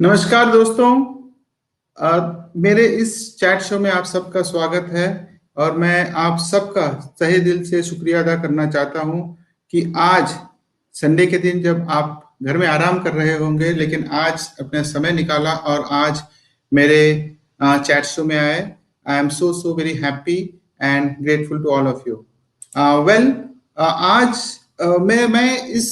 नमस्कार दोस्तों। मेरे इस चैट शो में आप सबका स्वागत है और मैं आप सबका तहे दिल से शुक्रिया अदा करना चाहता हूं कि आज संडे के दिन जब आप घर में आराम कर रहे होंगे, लेकिन आज अपने समय निकाला और आज मेरे चैट शो में आए। I am so very happy and grateful to all of you. Well, आज मैं इस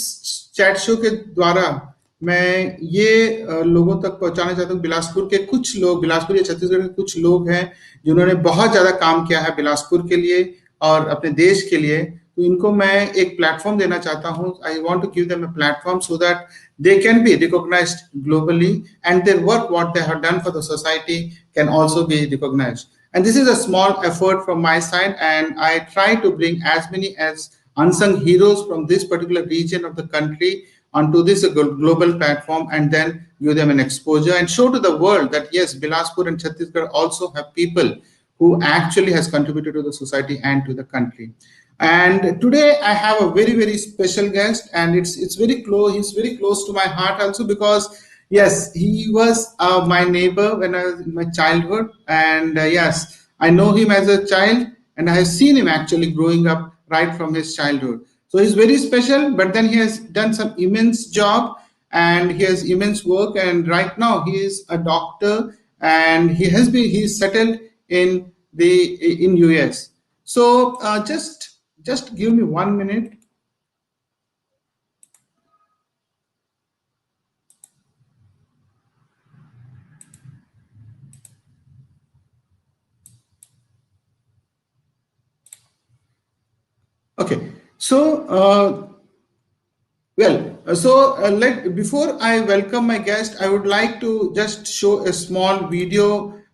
चैट शो के द्वारा मैं ये लोगों तक पहुंचाना चाहता हूँ। बिलासपुर के कुछ लोग, बिलासपुर या छत्तीसगढ़ के कुछ लोग हैं जिन्होंने बहुत ज्यादा काम किया है बिलासपुर के लिए और अपने देश के लिए। तो इनको मैं एक प्लेटफॉर्म देना चाहता हूँ। I want to give them a platform so that they can be recognized globally and their work, what they have done for the society, can also be recognized. And this is a small effort from my side, and I try to bring as many as unsung heroes from this particular region of the country onto this global platform, and then give them an exposure and show to the world that yes, Bilaspur and Chhattisgarh also have people who actually has contributed to the society and to the country. And today I have a very special guest, and it's very close. He's very close to my heart also because yes, he was my neighbor when I was in my childhood, and yes, I know him as a child, and I have seen him actually growing up right from his childhood. So he's very special, but then he has done some immense job and he has immense work. And right now he is a doctor, and he's settled in in US. So just give me 1 minute. Okay. So before I welcome my guest, I would like to just show a small video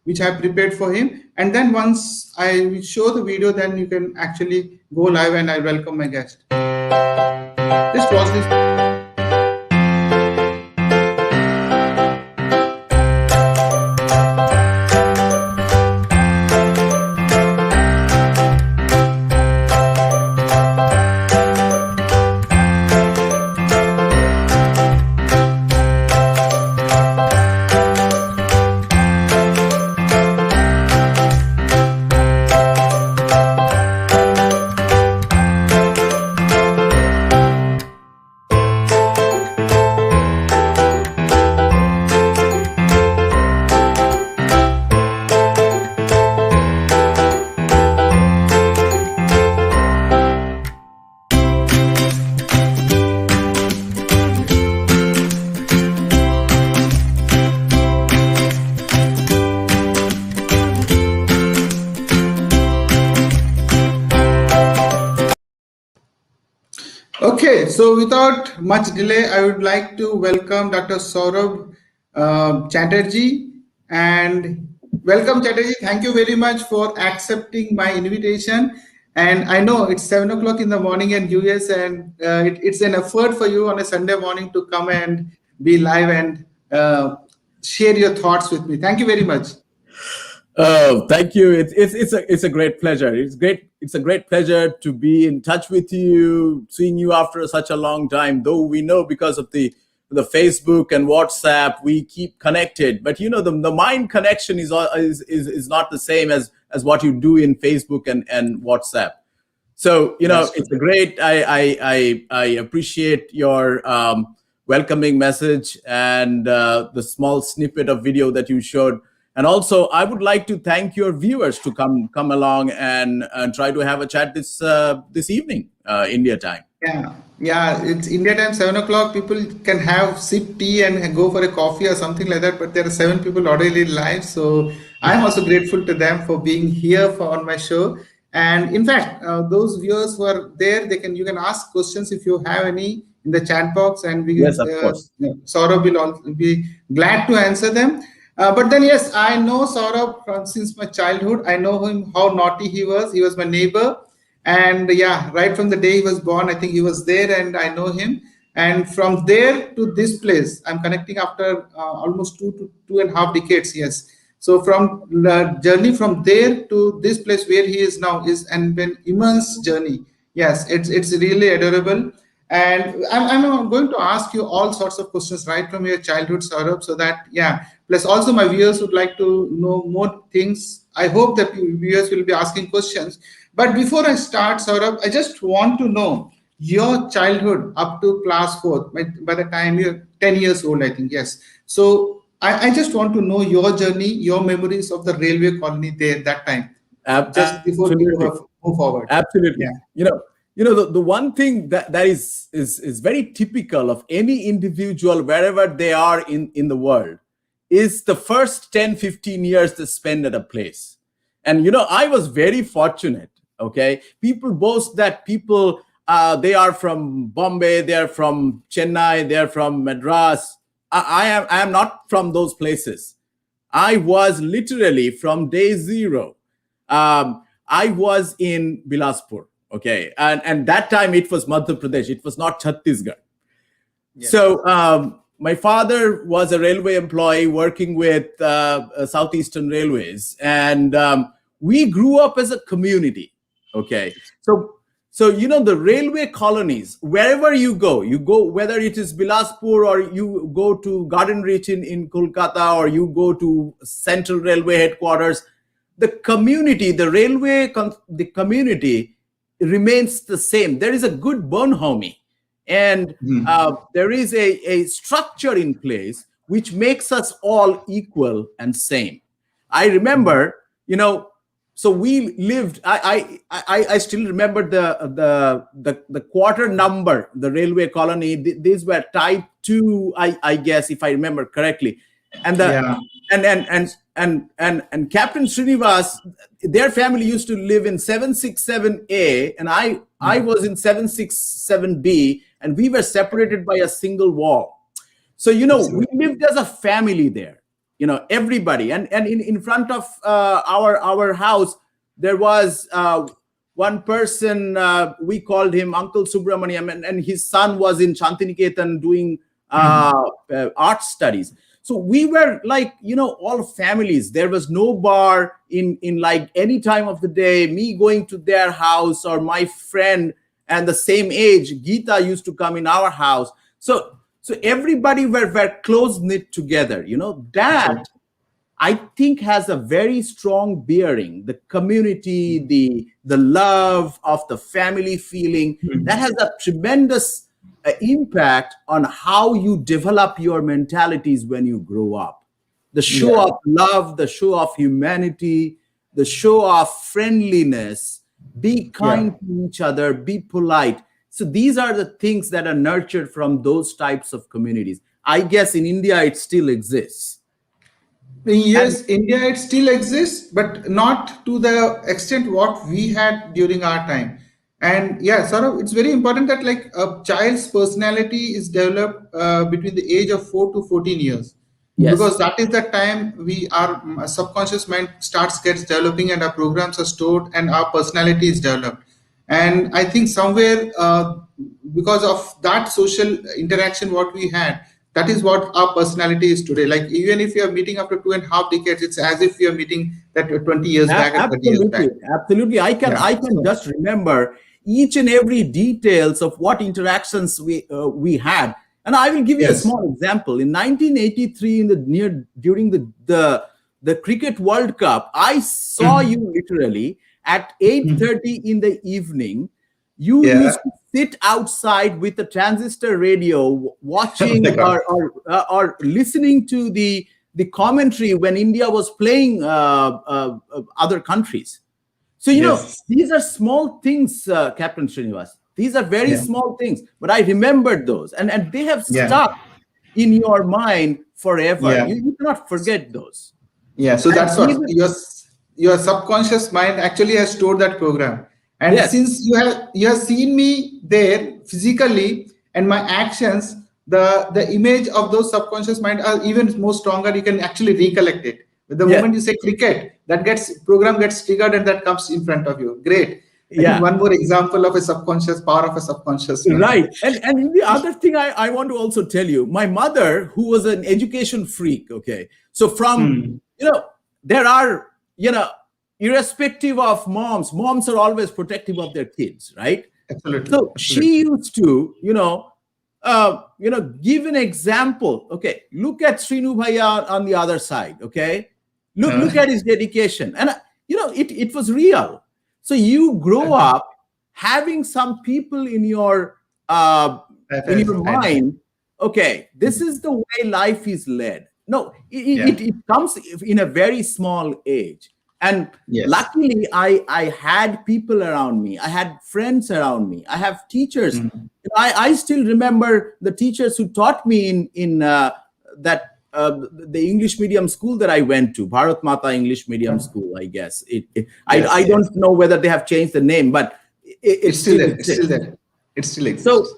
which I prepared for him, and then once I show the video, then you can actually go live and I welcome my guest. Just pause this. Okay, so without much delay, I would like to welcome Dr. Saurabh Chatterjee. And welcome, Chatterjee. Thank you very much for accepting my invitation. And I know it's 7 o'clock in the morning in US, and it's an effort for you on a Sunday morning to come and be live and share your thoughts with me. Thank you very much. Oh, thank you. It's a great pleasure. It's a great pleasure to be in touch with you, seeing you after such a long time. Though we know because of the Facebook and WhatsApp, we keep connected. But you know, the mind connection is not the same as what you do in Facebook and WhatsApp. So you know, it's a great. I appreciate your welcoming message and the small snippet of video that you showed. And also, I would like to thank your viewers to come along and try to have a chat this evening, India time. Yeah, it's India time, 7 o'clock. People can sip tea and go for a coffee or something like that. But there are 7 people already live, so I'm also grateful to them for being here on my show. And in fact, those viewers who are there, you can ask questions if you have any in the chat box, and yes, of course. Saurabh will also be glad to answer them. But then, yes, I know Saurabh since my childhood. I know him, how naughty he was. He was my neighbor. And yeah, right from the day he was born, I think he was there and I know him. And from there to this place, I'm connecting after almost 2.5 decades, yes. So from the journey from there to this place where he is now is an immense journey. Yes, it's really adorable. And I'm going to ask you all sorts of questions right from your childhood, Saurabh, so that, yeah, plus also my viewers would like to know more things. I hope that viewers will be asking questions. But before I start, Saurabh, I just want to know your childhood up to class fourth, by the time you're 10 years old, I think, yes. So I just want to know your journey, your memories of the railway colony there that time, just before we Absolutely. move forward. Absolutely. Yeah. The one thing that is very typical of any individual wherever they are in the world is the first 10-15 years they spend at a place. And I was very fortunate. Okay, people boast that people they are from Bombay, they are from Chennai, they are from Madras. I am not from those places. I was literally from day zero. I was in Bilaspur, okay, and that time it was Madhya Pradesh. It was not Chhattisgarh. Yes. So my father was a railway employee working with Southeastern Railways, and we grew up as a community. Okay, so the railway colonies, wherever you go, whether it is Bilaspur or you go to Garden Reach in Kolkata or you go to Central Railway headquarters, the community, the community remains the same. There is a good bonhomie, and there is a structure in place which makes us all equal and same. I remember, so we lived. I still remember the quarter number, the railway colony. These were type 2, I guess, if I remember correctly, and the Yeah. and Captain Srinivas, their family used to live in 767A, and I was in 767B, and we were separated by a single wall. So we lived as a family there. Everybody, and in front of our house there was one person, we called him Uncle Subramaniam, and his son was in Shantiniketan doing art studies. So we were like, all families. There was no bar in like any time of the day. Me going to their house, or my friend and the same age, Geeta, used to come in our house. So everybody were close knit together. That I think has a very strong bearing. The community, the love of the family feeling, that has a tremendous impact on how you develop your mentalities when you grow up. The show of love, the show of humanity, the show of friendliness, be kind to each other, be polite. So these are the things that are nurtured from those types of communities. I guess in India it still exists. Yes, India, it still exists, but not to the extent what we had during our time. And yeah, sort of, it's very important that like a child's personality is developed between the age of 4 to 14 years. Yes. Because that is the time our subconscious mind gets developing, and our programs are stored and our personality is developed. And I think somewhere because of that social interaction what we had, that is what our personality is today. Like even if you are meeting after 2.5 decades, it's as if you are meeting that 20 years back or 30 years back. Absolutely. I can just remember each and every details of what interactions we had. And I will give you a small example. In 1983, during the Cricket World Cup, I saw you literally at 8:30 in the evening. You used to sit outside with a transistor radio, watching or listening to the commentary when India was playing other countries. So these are small things, Captain Srinivas. These are very small things, but I remembered those, and they have stuck in your mind forever. Yeah. You cannot forget those. Yeah, so that's what your subconscious mind actually has stored that program. And since you have seen me there physically, and my actions, the image of those subconscious mind are even more stronger. You can actually recollect it. The moment you say cricket, that program gets triggered, and that comes in front of you. Great. I think one more example of a subconscious power of a subconscious mind. Right. And the other thing I want to also tell you, my mother, who was an education freak, okay. So from there are irrespective of moms are always protective of their kids, right? Absolutely. So Absolutely. she used to, give an example. Okay, look at Srinu Bhaiya on the other side. Okay, look at his dedication, and it was real. So you grow up having some people in your mind. Okay, this is the way life is led. No, Yeah. it comes in a very small age. And Yes. luckily, I had people around me. I had friends around me. I have teachers. I still remember the teachers who taught me in the English medium school that I went to, Bharat Mata English medium school, I guess. Yes. I don't know whether they have changed the name, but it It's still still there. It's still exists. there. It still exists.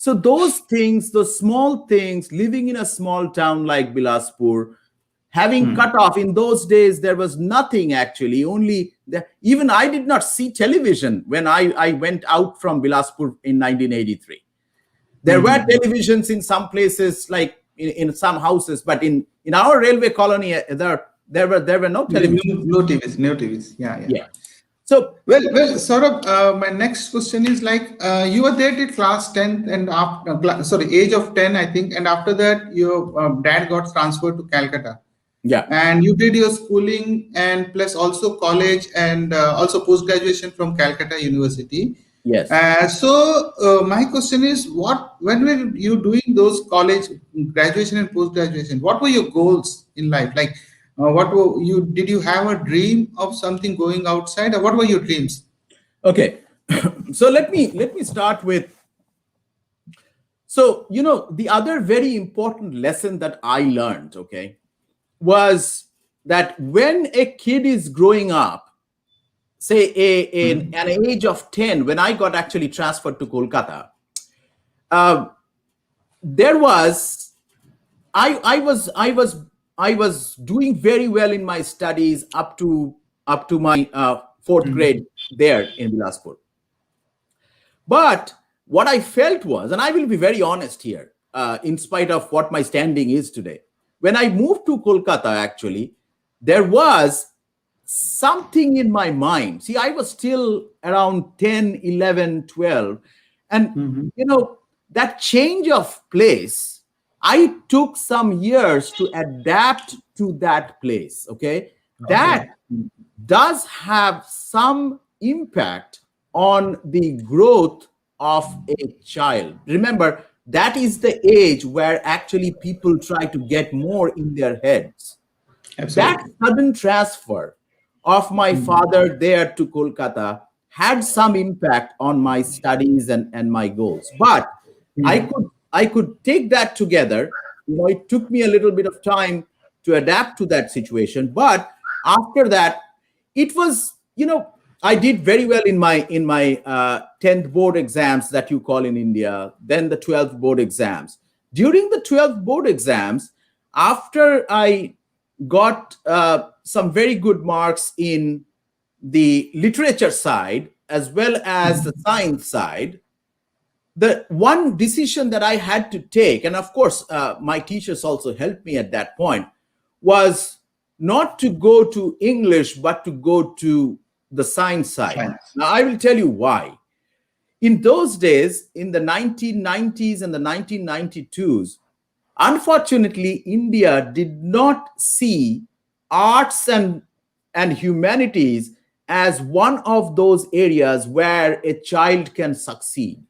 So those things, those small things, living in a small town like Bilaspur, having cut off in those days, there was nothing actually. Even I did not see television when I went out from Bilaspur in 1983. There were televisions in some places, like in some houses, but in our railway colony, there were no television. No TVs. No TVs. Yeah. Yeah. So Well, Saurabh, my next question is like you were there till class 10th and after, sorry, age of 10, I think, and after that your dad got transferred to Calcutta, yeah, and you did your schooling and plus also college and also post graduation from Calcutta University. yes. So my question is, when were you doing those college graduation and post graduation? What were your goals in life? Like, what were you? Did you have a dream of something going outside, or what were your dreams? Okay. So let me start with. So the other very important lesson that I learned, okay, was that when a kid is growing up, say an age of 10, when I got actually transferred to Kolkata, there was I was doing very well in my studies up to my fourth grade there in Bilaspur. But what I felt was, and I will be very honest here, in spite of what my standing is today, when I moved to Kolkata, actually, there was something in my mind. See, I was still around 10, 11, 12. And, that change of place, I took some years to adapt to that place. Okay. That does have some impact on the growth of a child. Remember, that is the age where actually people try to get more in their heads. That Absolutely. sudden transfer of my father there to Kolkata had some impact on my studies and my goals. But I could take that together. It took me a little bit of time to adapt to that situation. But after that, it was, I did very well in my 10th board exams that you call in India, then the 12th board exams. During the 12th board exams, after I got some very good marks in the literature side as well as the science side, the one decision that I had to take, and of course, my teachers also helped me at that point, was not to go to English, but to go to the science side. Science. Now, I will tell you why. In those days, in the 1990s and the 1992s, unfortunately, India did not see arts and humanities as one of those areas where a child can succeed.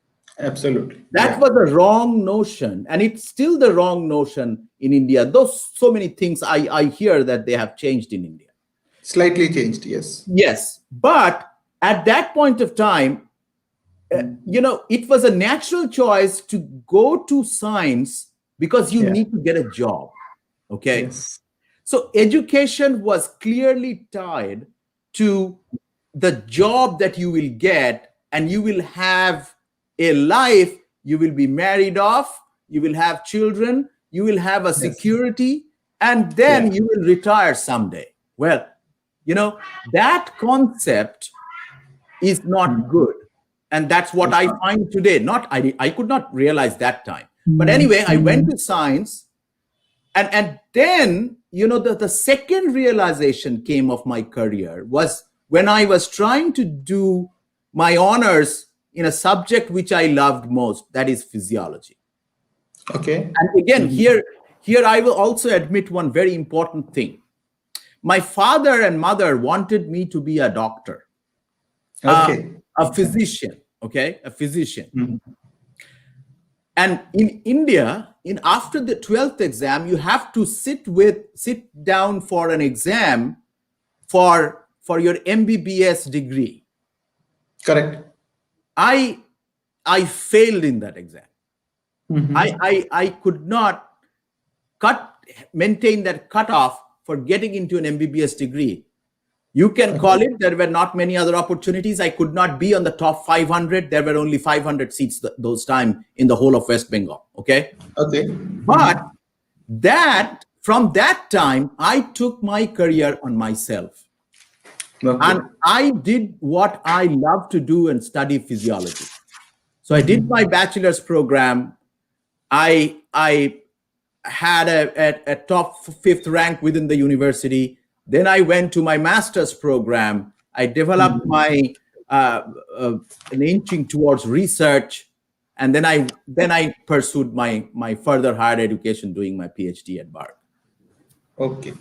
Absolutely. That was a wrong notion, and it's still the wrong notion in India. Though so many things I hear that they have changed in India. Slightly changed, yes. Yes, but at that point of time, it was a natural choice to go to science because you need to get a job. Okay. Yes. So education was clearly tied to the job that you will get, and you will have a life, you will be married off, you will have children, you will have a security, and then you will retire someday. Well, that concept is not good. And that's what I find today. I could not realize that time. But anyway, I went to science, and then, the second realization came of my career was when I was trying to do my honors in a subject which I loved most, that is physiology. Okay. And again, here I will also admit one very important thing. My father and mother wanted me to be a doctor, Okay. a physician, okay, a physician. Mhm. And in India, after the 12th exam, you have to sit down for an exam for your MBBS degree. Correct. I failed in that exam. Mhm. I could not maintain that cutoff for getting into an MBBS degree. You can call it, there were not many other opportunities. I could not be on the top 500. There were only 500 seats those time in the whole of West Bengal. Okay. Okay. But from that time, I took my career on myself. Okay. And I did what I love to do and study physiology. So I did my bachelor's program. I had a top 5th rank within the university. Then I went to my master's program. I developed my an inching towards research, and then I pursued my further higher education, doing my PhD at Bard. Okay.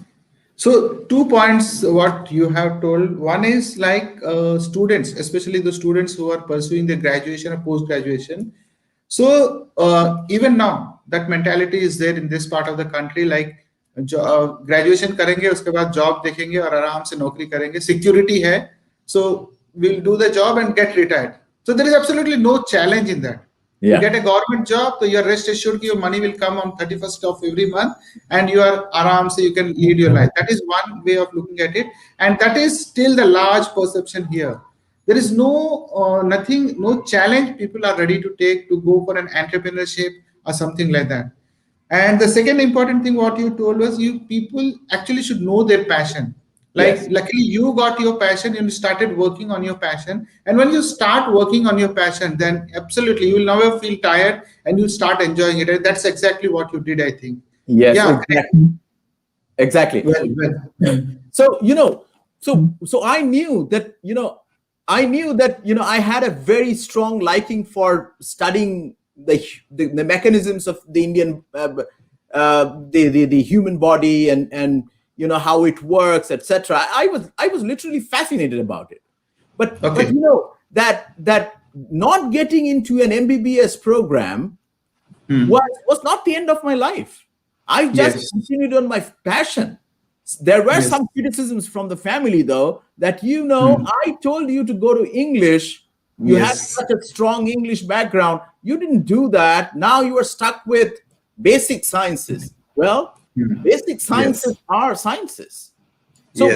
So 2 points what you have told. One is like students, especially the students who are pursuing their graduation or post-graduation. So even now that mentality is there in this part of the country, like graduation करेंगे उसके बाद job देखेंगे और आराम से नौकरी करेंगे, security है, so we'll do the job and get retired. So there is absolutely no challenge in that. You get a government job, so you are rest assured your money will come on 31st of every month, and you are aram, so you can lead your life. That is one way of looking at it, and that is still the large perception here. There is no challenge people are ready to take to go for an entrepreneurship or something like that. And the second important thing what you told was you people actually should know their passion. Like luckily you got your passion and you started working on your passion. And when you start working on your passion, then absolutely you will never feel tired and you'll start enjoying it. And that's exactly what you did, I think. Yes, yeah, exactly. Well. So so I knew that I had a very strong liking for studying the mechanisms of the Indian the human body and how it works, etc. I was literally fascinated about it. But that not getting into an MBBS program was not the end of my life. I just continued on my passion. There were some criticisms from the family, though, that I told you to go to English. You had such a strong English background. You didn't do that. Now you are stuck with basic sciences. Well, basic sciences are sciences. So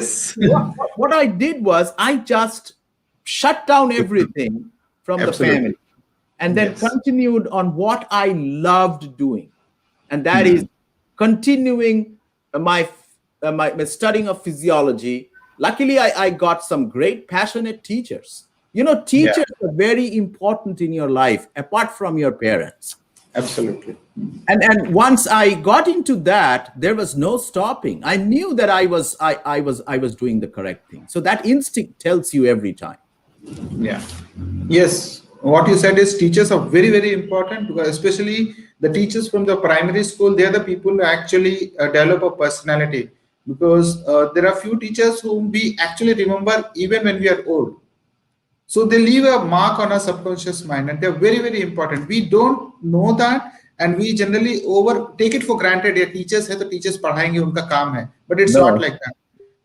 what I did was I just shut down everything from the family and then continued on what I loved doing. And that is continuing my studying of physiology. Luckily, I got some great passionate teachers. Teachers are very important in your life, apart from your parents. Absolutely. And once I got into that, there was no stopping. I knew that I was doing the correct thing. So that instinct tells you every time. Yeah. Yes. What you said is teachers are very, very important, because especially the teachers from the primary school, they are the people who actually develop a personality, because there are few teachers whom we actually remember even when we are old. So they leave a mark on our subconscious mind, and they're very, very important. We don't know that, and we generally take it for granted. Yeah, teachers hai to teachers padhayenge, unka kaam hai. But it's not like that.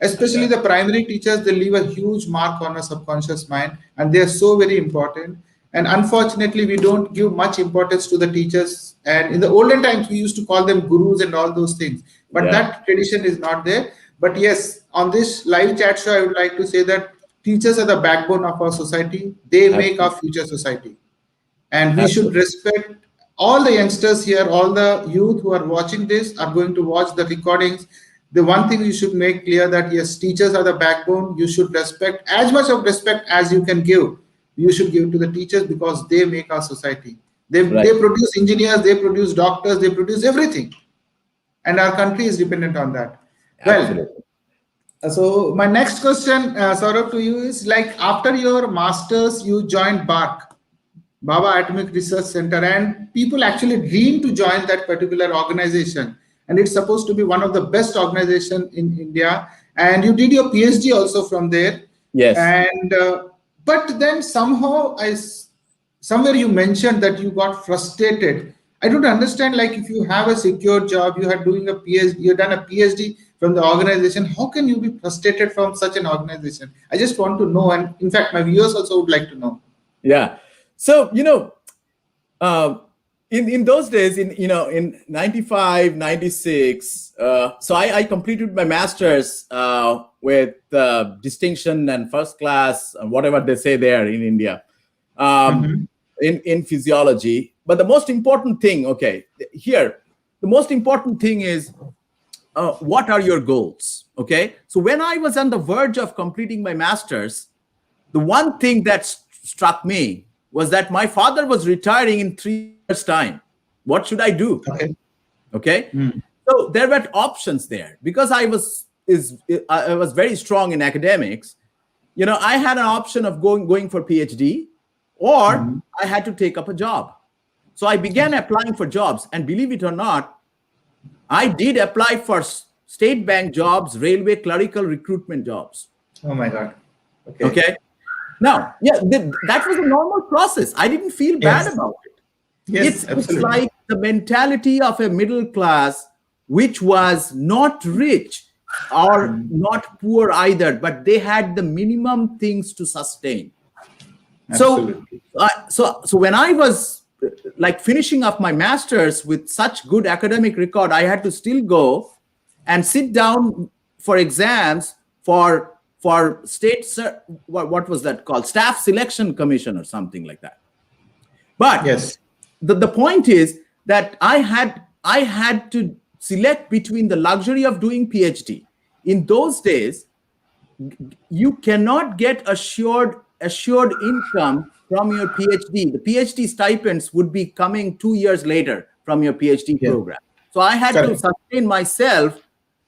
Especially the primary teachers, they leave a huge mark on our subconscious mind, and they are so very important. And unfortunately, we don't give much importance to the teachers. And in the olden times, we used to call them gurus and all those things. But that tradition is not there. But yes, on this live chat show, I would like to say that teachers are the backbone of our society. They make our future society. And we should respect all the youngsters here, all the youth who are watching this are going to watch the recordings. The one thing you should make clear that yes, teachers are the backbone. You should respect as much of respect as you can give. You should give to the teachers, because they make our society. They produce engineers, they produce doctors, they produce everything. And our country is dependent on that. Well, so my next question, Saurabh, to you is like, after your master's, you joined BARC. Baba Atomic Research Center, and people actually dream to join that particular organization. And it's supposed to be one of the best organization in India. And you did your PhD also from there. Yes. And but then somehow somewhere you mentioned that you got frustrated. I don't understand. Like if you have a secure job, you are doing a PhD, you've done a PhD from the organization. How can you be frustrated from such an organization? I just want to know, and in fact, my viewers also would like to know. Yeah. So, in those days, in 95, 96, so I completed my master's with distinction and first class, whatever they say there in India, in physiology. But the most important thing, the most important thing is, what are your goals? Okay. So when I was on the verge of completing my master's, the one thing that struck me was that my father was retiring in 3 years' time. What should I do? Okay. So there were options there because I was very strong in academics. I had an option of going for PhD, or I had to take up a job. So I began applying for jobs, and believe it or not, I did apply for state bank jobs, railway clerical recruitment jobs. Oh my God. Okay. Now, that was a normal process. I didn't feel bad about it. Yes, it's like the mentality of a middle class, which was not rich or not poor either, but they had the minimum things to sustain. Absolutely. So when I was like finishing up my master's with such good academic record, I had to still go and sit down for exams for state, what was that called? Staff Selection Commission or something like that. But yes, the point is that I had to select between the luxury of doing PhD. In those days, you cannot get assured income from your PhD. The PhD stipends would be coming 2 years later from your PhD program. So I had to sustain myself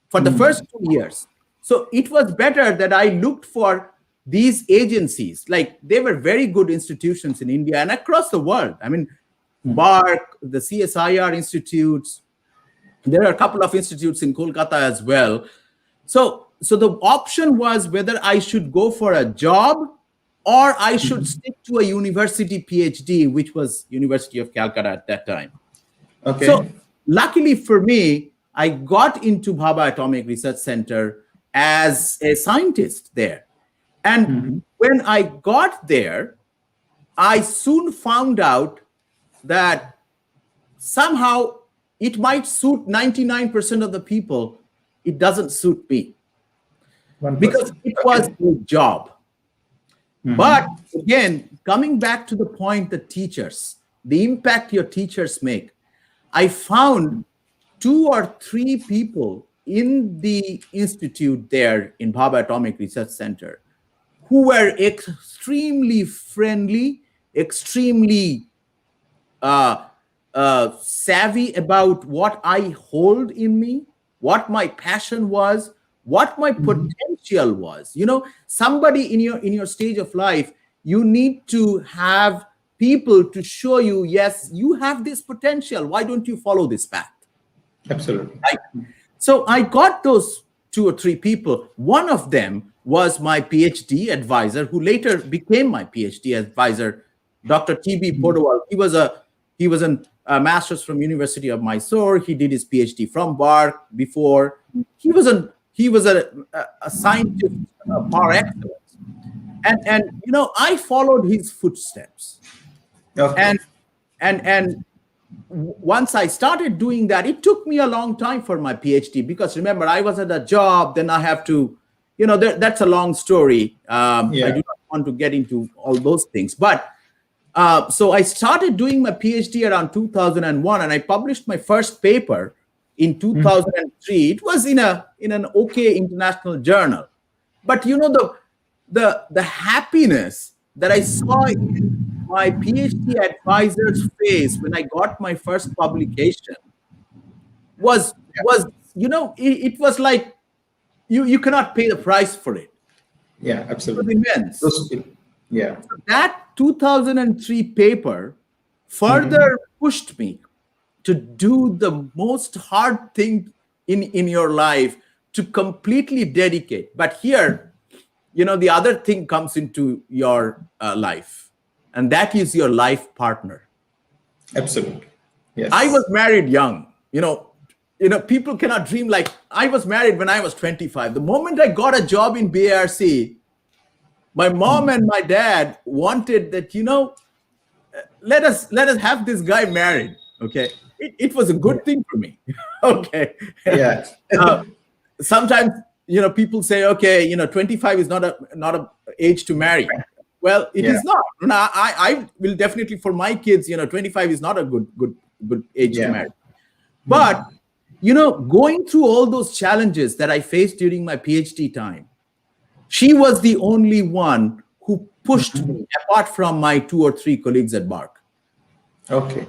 for the first 2 years. So it was better that I looked for these agencies. Like, they were very good institutions in India and across the world. I mean, BARC, the CSIR institutes. There are a couple of institutes in Kolkata as well. So the option was whether I should go for a job or I should stick to a university PhD, which was University of Calcutta at that time. Okay. So luckily for me, I got into Bhabha Atomic Research Center as a scientist there. And when I got there, I soon found out that somehow it might suit 99% of the people. It doesn't suit me 1%. because it was a job. But again, coming back to the point, the impact your teachers make, I found 2 or 3 people in the institute there in Bhabha Atomic Research Center who were extremely friendly, extremely savvy about what I hold in me, what my passion was, what my potential was. Somebody in your stage of life, you need to have people to show you, yes, you have this potential. Why don't you follow this path? Absolutely. Right? So I got those 2 or 3 people. One of them was my PhD advisor, who later became my PhD advisor, Dr. T.B. Podewal. He was a master's from University of Mysore. He did his PhD from BARC before. He was a scientist par excellence. And I followed his footsteps. Okay. And once I started doing that, it took me a long time for my PhD, because remember, I was at a job, then I have to, that's a long story. I do not want to get into all those things. But so I started doing my PhD around 2001, and I published my first paper in 2003. It was in an okay international journal. But the happiness that I saw in my PhD advisor's face when I got my first publication was it was like you cannot pay the price for it. Yeah, absolutely. It was immense. Yeah. So that 2003 paper further pushed me to do the most hard thing in your life, to completely dedicate. But here, the other thing comes into your life, and that is your life partner. Absolutely. Yes. I was married young. People cannot dream. Like, I was married when I was 25. The moment I got a job in BRC, my mom and my dad wanted that, let us have this guy married. Okay. It was a good thing for me. Okay. Yeah. Sometimes, people say, okay, 25 is not a age to marry. Well, it is not. I will definitely, for my kids, 25 is not a good age to marry. But, going through all those challenges that I faced during my PhD time, she was the only one who pushed me, apart from my 2 or 3 colleagues at BARC. Okay.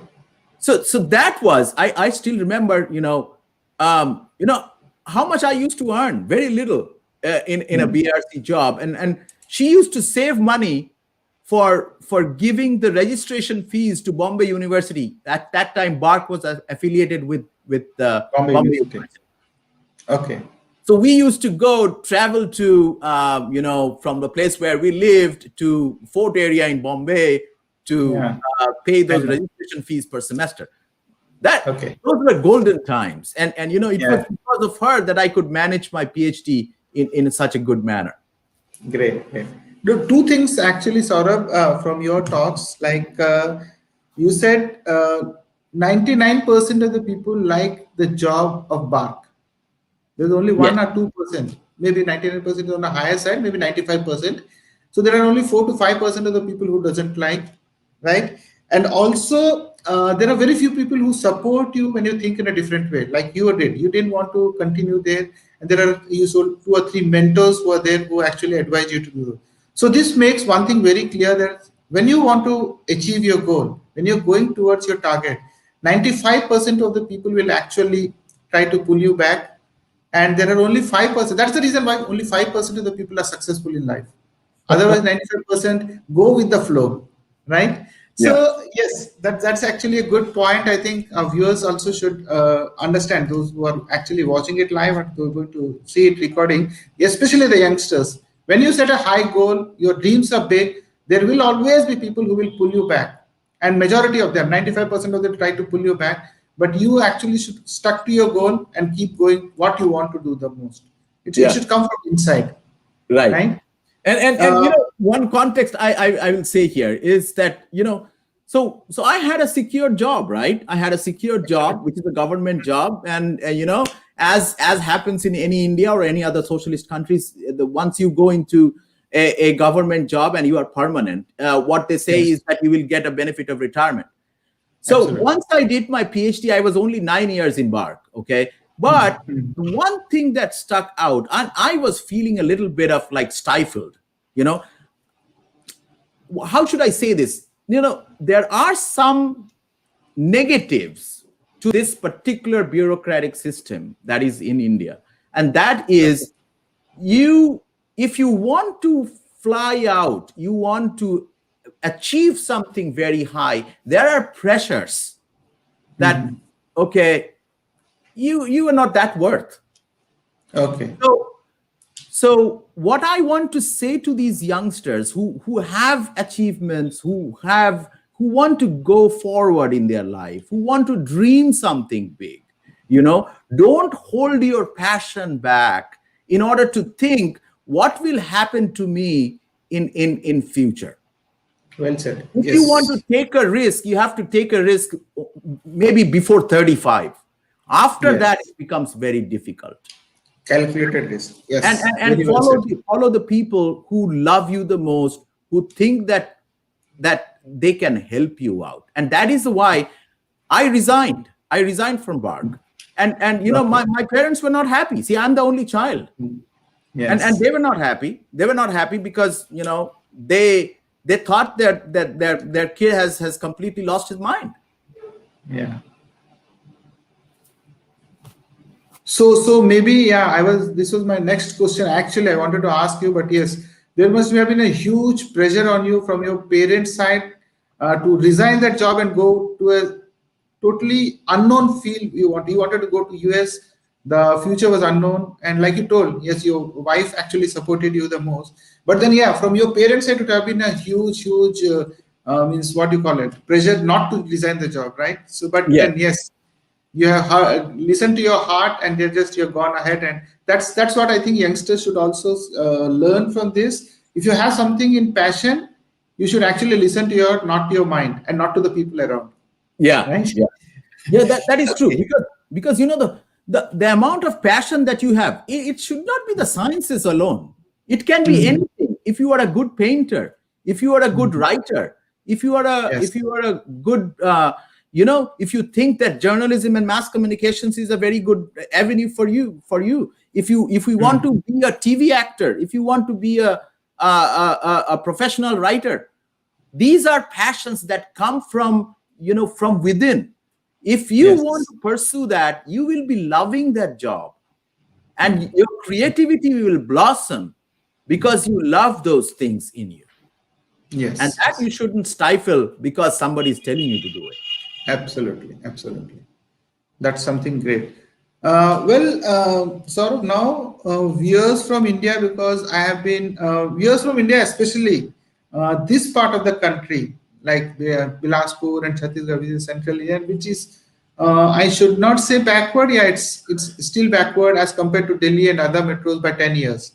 So that was, I still remember, how much I used to earn, very little in a BRC job. And she used to save money for giving the registration fees to Bombay University. At that time, BARC was affiliated with Bombay University. Okay. So we used to travel to, from the place where we lived to Fort area in Bombay to pay those registration fees per semester. Those were golden times. And it was because of her that I could manage my PhD in such a good manner. Great. The 2 things actually, Saurabh, from your talks, like you said, 99% of the people like the job of BARC. There's only 1 or 2%, maybe 99% on the higher side, maybe 95%. So there are only 4 to 5% of the people who doesn't like, right? And also there are very few people who support you when you think in a different way, like you did. You didn't want to continue there, and there are usually 2 or 3 mentors who are there who actually advise you to do it. So this makes one thing very clear, that when you want to achieve your goal, when you're going towards your target, 95% of the people will actually try to pull you back. And there are only 5%. That's the reason why only 5% of the people are successful in life. Otherwise, 95% go with the flow, right? So yes, that's actually a good point. I think our viewers also should understand, those who are actually watching it live and who are going to see it recording, especially the youngsters. When you set a high goal, your dreams are big, there will always be people who will pull you back. And majority of them, 95% of them, try to pull you back. But you actually should stuck to your goal and keep going what you want to do the most. It should come from inside. Right? And one context I will say here is that, so I had a secure job, right? I had a secure job, which is a government job. And, as happens in any India or any other socialist countries, once you go into a government job and you are permanent, what they say is that you will get a benefit of retirement. So once I did my PhD, I was only 9 years in BARC, okay? But one thing that stuck out, and I was feeling a little bit of like stifled, how should I say this? There are some negatives to this particular bureaucratic system that is in India. And that is, if you want to fly out, you want to achieve something very high, there are pressures that, okay, you are not that worth. Okay. So what I want to say to these youngsters who have achievements, who want to go forward in their life, who want to dream something big, don't hold your passion back in order to think what will happen to me in future. Well said. If you want to take a risk, you have to take a risk maybe before 35. After that, it becomes very difficult. Calculated risk. Yes. And follow the people who love you the most, who think that they can help you out. And that is why I resigned. I resigned from BARC. And my parents were not happy. See, I'm the only child. Yes. And they were not happy. They were not happy because, they thought that their kid has completely lost his mind. Yeah. So maybe, this was my next question. Actually, I wanted to ask you, but yes, there must have been a huge pressure on you from your parents' side to resign that job and go to a totally unknown field. You wanted to go to US. The future was unknown, and like you told, yes, your wife actually supported you the most. But then, yeah, from your parents' side, it would have been a huge means what you call it, pressure not to resign the job, right? So, but Yes. then yes, you have listen to your heart, and you're gone ahead, and that's what I think youngsters should also learn from this. If you have something in passion, you should actually listen to your not to your mind and not to the people around, Yeah. right? Yeah. Yeah, that is true, Okay. because the amount of passion that you have, it should not be the sciences alone. It can be Mhm. anything. If you are a good painter, if you are a good Mhm. writer, Yes. if you are a good if you think that journalism and mass communications is a very good avenue for you, if we want Mhm. to be a TV actor, if you want to be a professional writer, these are passions that come from from within. If you want Yes. to pursue that, you will be loving that job, and your creativity will blossom because you love those things in you, and Yes. that you shouldn't stifle because somebody is telling you to do it. Absolutely. Absolutely. That's something great. Sort of now, viewers from India, because I have been viewers from India, especially this part of the country, like Bilaspur and Chhattisgarh, which is central India, which is I should not say backward. Yeah, it's still backward as compared to Delhi and other metros by 10 years,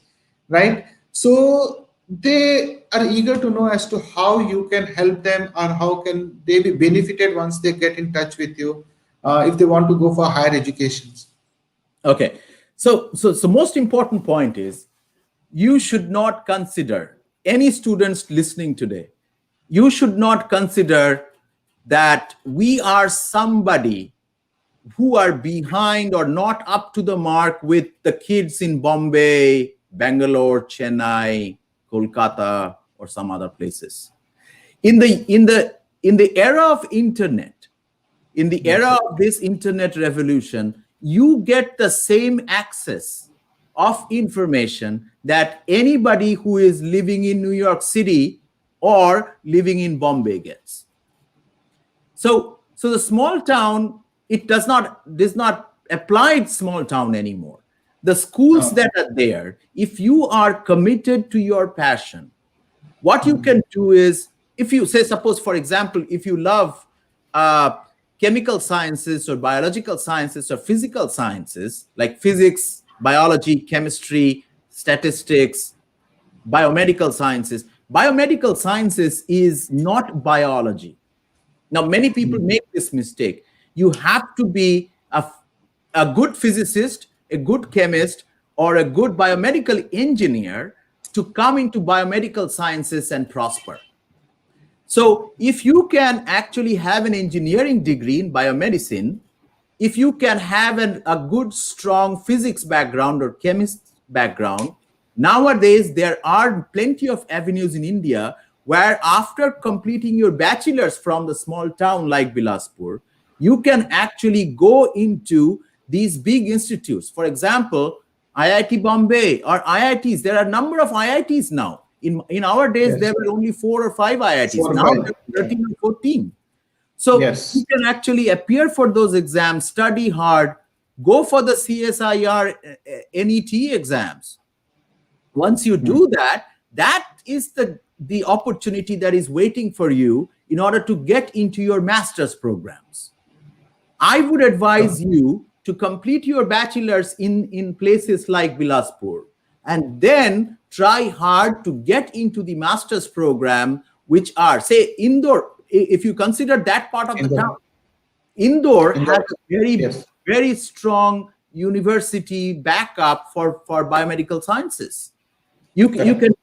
right? So they are eager to know as to how you can help them, or how can they be benefited once they get in touch with you, if they want to go for higher educations. Okay, so most important point is, you should not consider, any students listening today, you should not consider that we are somebody who are behind or not up to the mark with the kids in Bombay, Bangalore, Chennai, Kolkata, or some other places. In the era of internet, in the Yes. era of this internet revolution, you get the same access of information that anybody who is living in New York City or living in Bombay gets. So the small town, it does not apply to small town anymore. The schools No. that are there, if you are committed to your passion, what you Mhm. can do is, if you say, suppose for example, if you love uh, chemical sciences or biological sciences or physical sciences like physics, biology, chemistry, statistics, biomedical sciences is not biology. Now, many people Mhm. make this mistake. You have to be a good physicist, a good chemist, or a good biomedical engineer to come into biomedical sciences and prosper. So, if you can actually have an engineering degree in biomedicine, if you can have a good, strong physics background or chemist background, nowadays there are plenty of avenues in India where, after completing your bachelor's from the small town like Bilaspur, you can actually go into these big institutes. For example, IIT Bombay or IITs. There are a number of IITs now. In our days, Yes. there were only 4 or 5 IITs. 4 or Now there 5. are Yeah. 13 or 14. So you Yes. can actually appear for those exams, study hard, go for the CSIR, NET exams. Once you Mhm. do that, that is the opportunity that is waiting for you in order to get into your master's programs. I would advise you to complete your bachelor's in places like Bilaspur, and then try hard to get into the master's program, which are, say, Indore. If you consider that part of the In town, the Indore in has the a very, yes. very strong university backup for biomedical sciences. Correct.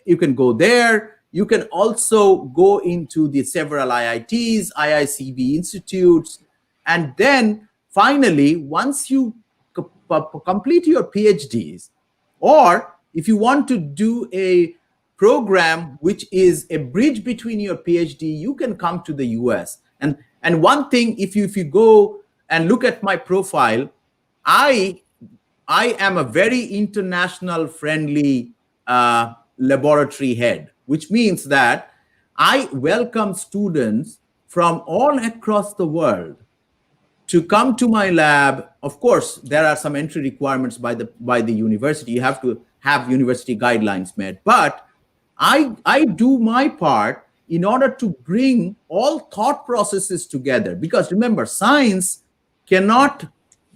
You can go there. You can also go into the several IITs, IICB institutes, and then finally, once you complete your PhDs, or if you want to do a program which is a bridge between your PhD, you can come to the US. And one thing, if you go and look at my profile, I I am a very international friendly laboratory head, which means that I welcome students from all across the world to come to my lab. Of course, there are some entry requirements by the university. You have to have university guidelines met, but I do my part in order to bring all thought processes together, because remember, science cannot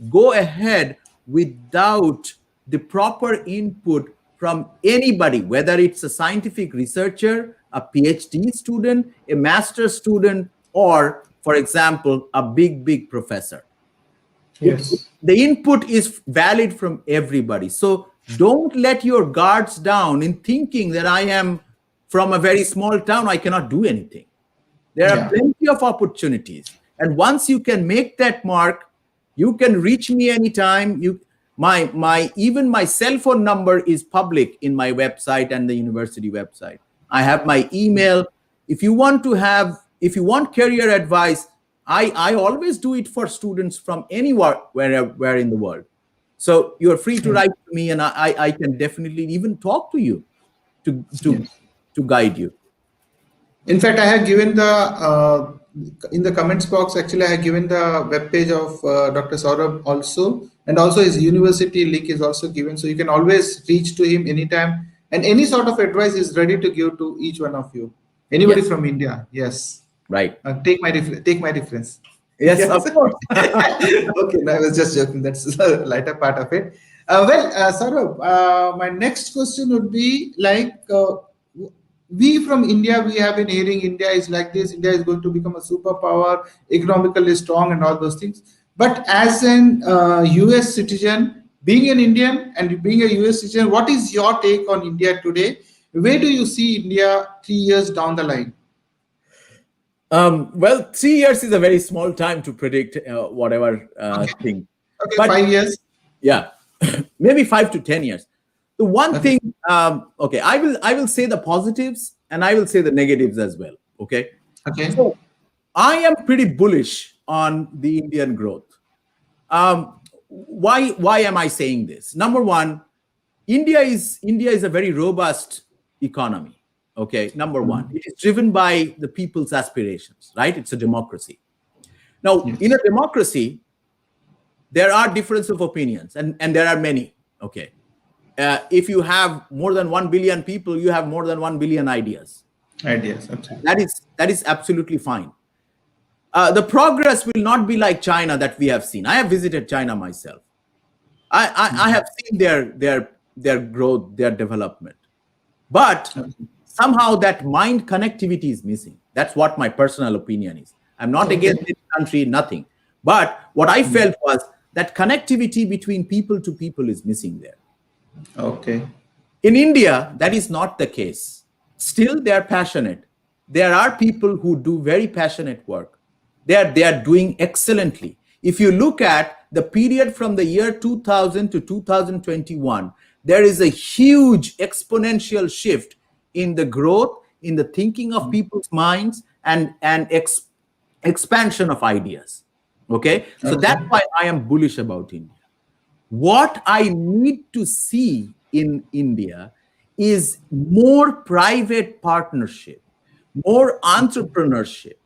go ahead without the proper input from anybody, whether it's a scientific researcher, a PhD student, a master's student, or, for example, a big professor. Yes. The input is valid from everybody. So don't let your guards down in thinking that I am from a very small town, I cannot do anything. There are plenty of opportunities. And once you can make that mark, you can reach me anytime. Even my cell phone number is public in my website and the university website. I have my email. If you want career advice, I always do it for students from anywhere, where in the world. So you're free to write to me, and I can definitely even talk to you to guide you. In fact, I have given the in the comments box. Actually, I have given the web page of Dr. Saurabh also, and also his university link is also given. So you can always reach to him anytime, and any sort of advice is ready to give to each one of you. Anybody from India? Yes. Right. Take my reference. Yes, of course. Okay, no, I was just joking. That's the lighter part of it. Saurabh, my next question would be like, we from India, we have been hearing India is like this, India is going to become a superpower, economically strong and all those things. But as an US citizen, being an Indian and being a US citizen, what is your take on India today? Where do you see India 3 years down the line? Well, 3 years is a very small time to predict whatever thing. Okay, but 5 years. Yeah, maybe 5 to 10 years. The one thing, okay, I will say the positives and I will say the negatives as well. Okay. Okay. So I am pretty bullish on the Indian growth. Why am I saying this? Number one, India is a very robust economy. Okay, number one, it is driven by the people's aspirations, right? It's a democracy. Now, in a democracy, there are differences of opinions, and there are many. Okay, if you have more than 1 billion people, you have more than 1 billion ideas. Ideas, absolutely. That is absolutely fine. The progress will not be like China that we have seen. I have visited China myself. I have seen their growth, their development, but somehow that mind connectivity is missing. That's what my personal opinion is. I'm not against this country, nothing. But what I felt was that connectivity between people to people is missing there. Okay. In India, that is not the case. Still, they are passionate. There are people who do very passionate work. They are doing excellently. If you look at the period from the year 2000 to 2021, there is a huge exponential shift in the growth, in the thinking of people's minds, and expansion of ideas. Okay, so that's why I am bullish about India. What I need to see in India is more private partnership, more entrepreneurship,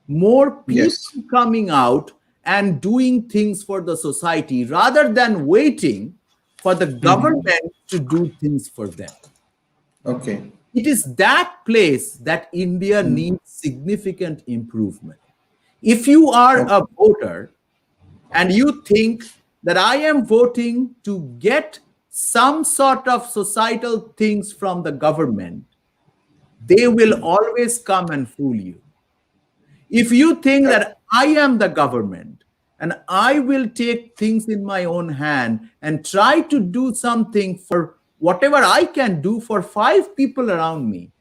more people coming out and doing things for the society rather than waiting for the government to do things for them. Okay. It is that place that India needs significant improvement. If you are a voter and you think that I am voting to get some sort of societal things from the government, they will always come and fool you. If you think that I am the government and I will take things in my own hand and try to do something for whatever I can do for 5 people around me,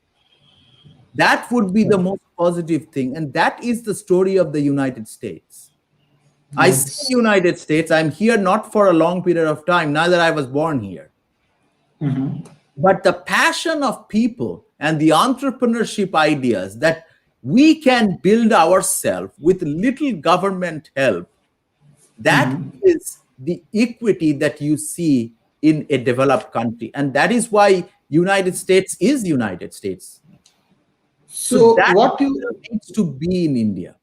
that would be the most positive thing. And that is the story of the United States. I see United States. I'm here not for a long period of time, neither I was born here. But the passion of people and the entrepreneurship ideas that we can build ourselves with little government help, that is the equity that you see in a developed country. And that is why United States is United States. So So that what you needs to be in India.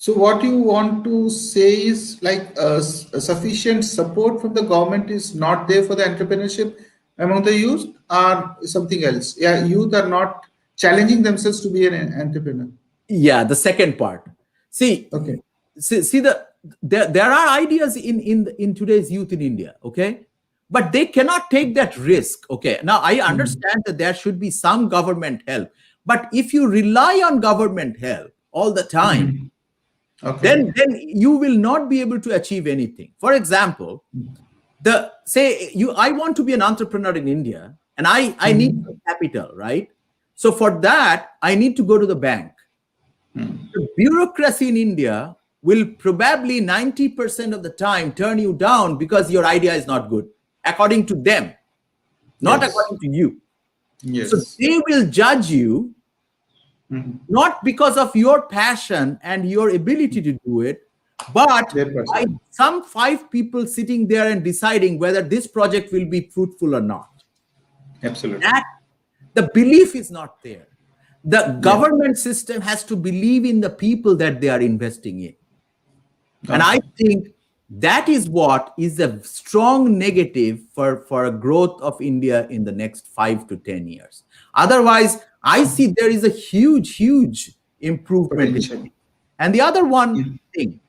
so what you want to say is like a sufficient support from the government is not there for the entrepreneurship among the youth, or something else. Yeah, youth are not challenging themselves to be an entrepreneur. Yeah, the second part. See, Okay. see there are ideas in today's youth in India, okay, but they cannot take that risk. Okay, now I Mhm. understand that there should be some government help, but if you rely on government help all the time, Mhm. Okay. then you will not be able to achieve anything. For example, the say you I want to be an entrepreneur in India, and I need Mhm. capital, right? So for that I need to go to the bank. The bureaucracy in India will probably 90% of the time turn you down because your idea is not good, according to them, not Yes. according to you. So Yes. they will judge you Mhm. not because of your passion and your ability to do it, but Their by perception. some five people sitting there and deciding whether this project will be fruitful or not. Absolutely. That the belief is not there. The Yeah. government system has to believe in the people that they are investing in. And I Okay. think that is what is a strong negative for a growth of India in the next 5 to 10 years. Otherwise, I see there is a huge improvement in Potential. it. And the other one Yeah. thing,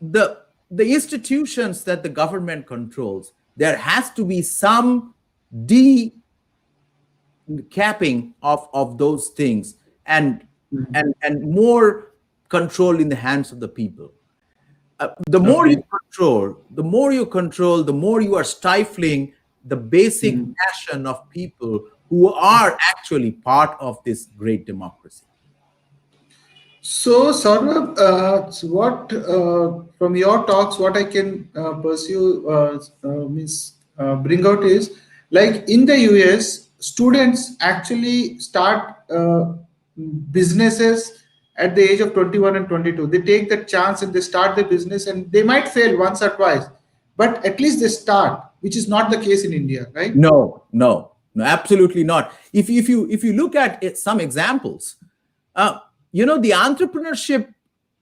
the the institutions that the government controls, there has to be some decapping of those things, and Mhm. and more control in the hands of the people. The more you Okay. control, the more you are stifling the basic Mhm. passion of people who are actually part of this great democracy. So, Saurabh, so what from your talks, what I can pursue means bring out is like in the US, students actually start businesses at the age of 21 and 22. They take that chance and they start the business, and they might fail once or twice, but at least they start, which is not the case in India, right? No, absolutely not. If you look at some examples, uh, the entrepreneurship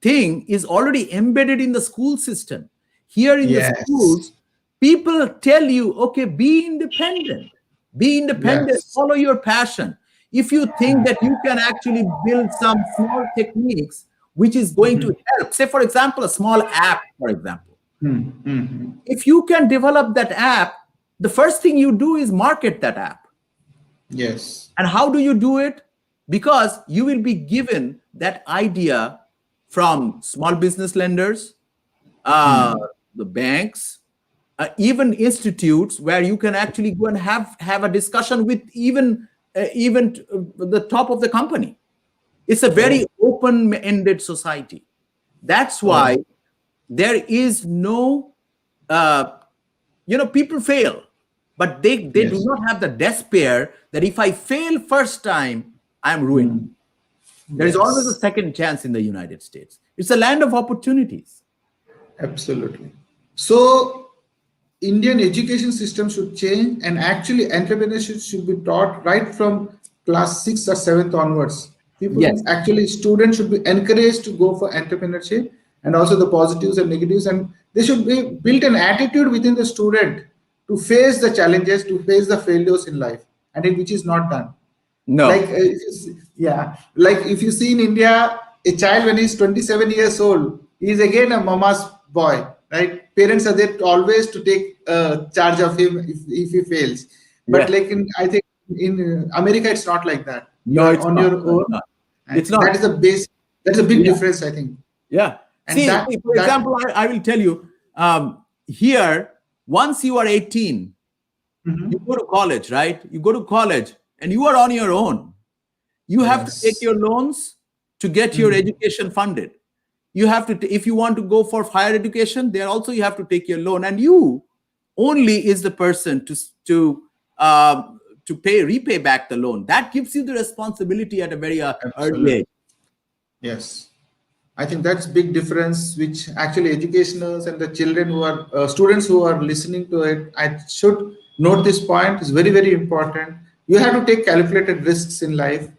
thing is already embedded in the school system. Here in the schools, Yes. people tell you, okay, be independent, Yes. follow your passion. If you think that you can actually build some small techniques which is going to help, say for example, a small app, for example, Mm-hmm. if you can develop that app, the first thing you do is market that app. Yes. And how do you do it? Because you will be given that idea from small business lenders, uh, the banks, even institutes where you can actually go and have a discussion with even the top of the company. It's a very Oh. open-ended society. That's Oh. why there is no people fail, but they do Yes. not have the despair that if I fail first time, I'm ruined. Mm. There is always a Yes. second chance in the United States. It's a land of opportunities. Absolutely. So, Indian education system should change, and actually entrepreneurship should be taught right from class 6 or 7th onwards. People Yes. actually students should be encouraged to go for entrepreneurship, and also the positives and negatives, and they should be built an attitude within the student to face the challenges, to face the failures in life, and which is not done. Like No. yeah, like if you see in India, a child when he's 27 years old, he is again a mama's boy, right? Parents are there always to take charge of him if he fails. But Yeah. like in, I think in America, it's not like that. You No, are it's on not. your No, it's own, not. and It's not. that is the base. That's a big Yeah. difference, I think. Yeah. And See, for that example, I will tell you, here, once you are 18, you Mhm. go to college, right? You go to college and you are on your own. You have to take Yes. your loans to get your Mhm. education funded. You have to, if you want to go for higher education, there also you have to take your loan, and you only is the person to repay back the loan. That gives you the responsibility at a very early Absolutely. age. Yes. I think that's big difference, which actually educationals and the children who are students who are listening to it, I should Note this point, is very, very important. You have to take calculated risks in life.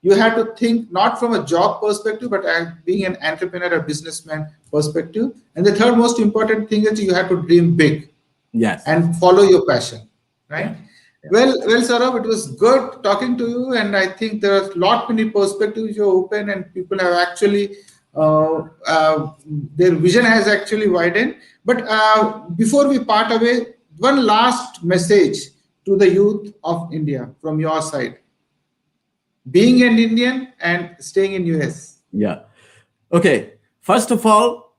You have to think not from a job perspective, but as being an entrepreneur or businessman perspective. And the third most important thing is you have to dream big. Yes. And follow your passion, right? Yeah. Yeah. Well, Saurabh, it was good talking to you, and I think there are a lot many perspectives you open, and people have actually their vision has actually widened. But before we part away, one last message to the youth of India from your side, being an Indian and staying in US. Yeah. Okay. First of all,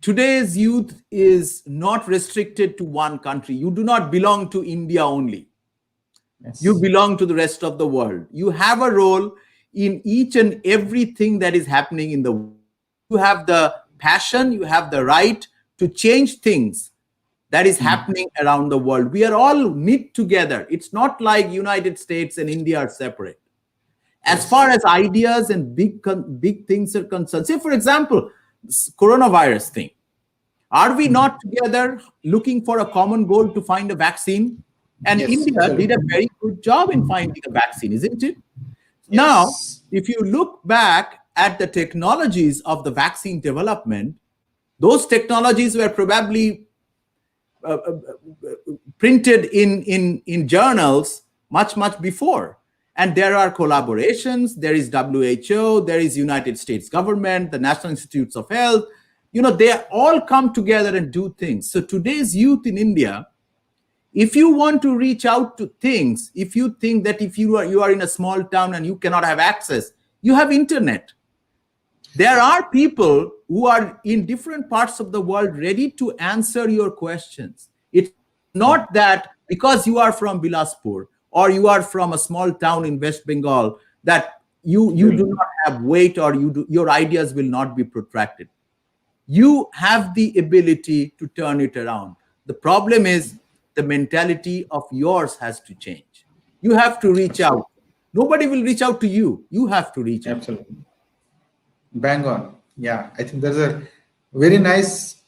today's youth is not restricted to one country. You do not belong to India only. Yes. You belong to the rest of the world. You have a role in each and everything that is happening in the world. You have the passion, you have the right to change things that is happening around the world. We are all knit together. It's not like United States and India are separate. As far as ideas and big things are concerned, say, for example, coronavirus thing. Are we not together looking for a common goal to find a vaccine? And yes, India absolutely. Did a very good job in finding a vaccine, isn't it? Yes. Now, if you look back at the technologies of the vaccine development, those technologies were probably printed in journals much before. And there are collaborations, there is WHO, there is United States government, the National Institutes of Health. You know, they all come together and do things. So today's youth in India, if you want to reach out to things, if you think that if you are in a small town and you cannot have access, you have internet. There are people who are in different parts of the world ready to answer your questions. It's not that because you are from Bilaspur or you are from a small town in West Bengal that you do not have weight or your ideas will not be protracted. You have the ability to turn it around. The problem is the mentality of yours has to change. You have to reach out. Nobody will reach out to you. You have to reach out. Absolutely. Bang on. Yeah, I think there's a very nice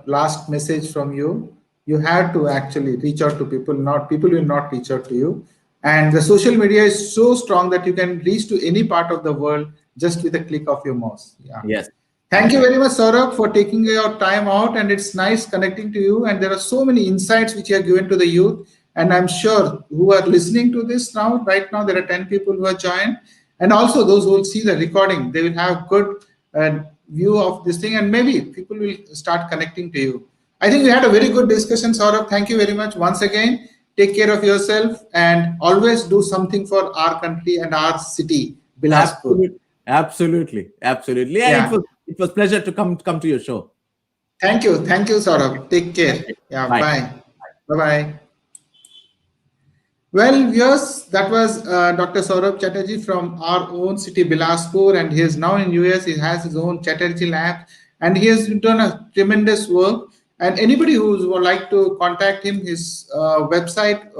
last message from you. You have to actually reach out to people. Not people will not reach out to you. And the social media is so strong that you can reach to any part of the world just with a click of your mouse. Yeah. Yes. Thank you very much, Saurabh, for taking your time out. And it's nice connecting to you. And there are so many insights which you have given to the youth. And I'm sure who are listening to this now, right now, there are 10 people who are joined. And also those who will see the recording, they will have good view of this thing. And maybe people will start connecting to you. I think we had a very good discussion, Saurabh. Thank you very much once again. Take care of yourself and always do something for our country and our city, Bilaspur. Absolutely. And yeah. It was pleasure to come to your show. Thank you, Saurabh. Take care. Yeah, bye. Well, yes, that was Dr. Saurabh Chatterjee from our own city, Bilaspur, and he is now in US. He has his own Chatterjee lab, and he has done a tremendous work. And anybody who would like to contact him, his website,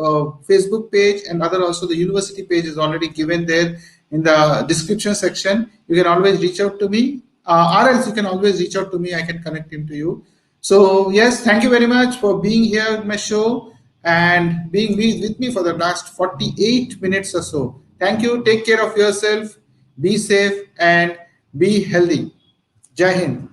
Facebook page, and also the university page is already given there in the description section. You can always reach out to me. Or else you can always reach out to me. I can connect him to you. So yes, thank you very much for being here at my show and being with me for the last 48 minutes or so. Thank you. Take care of yourself. Be safe and be healthy. Jai Hind.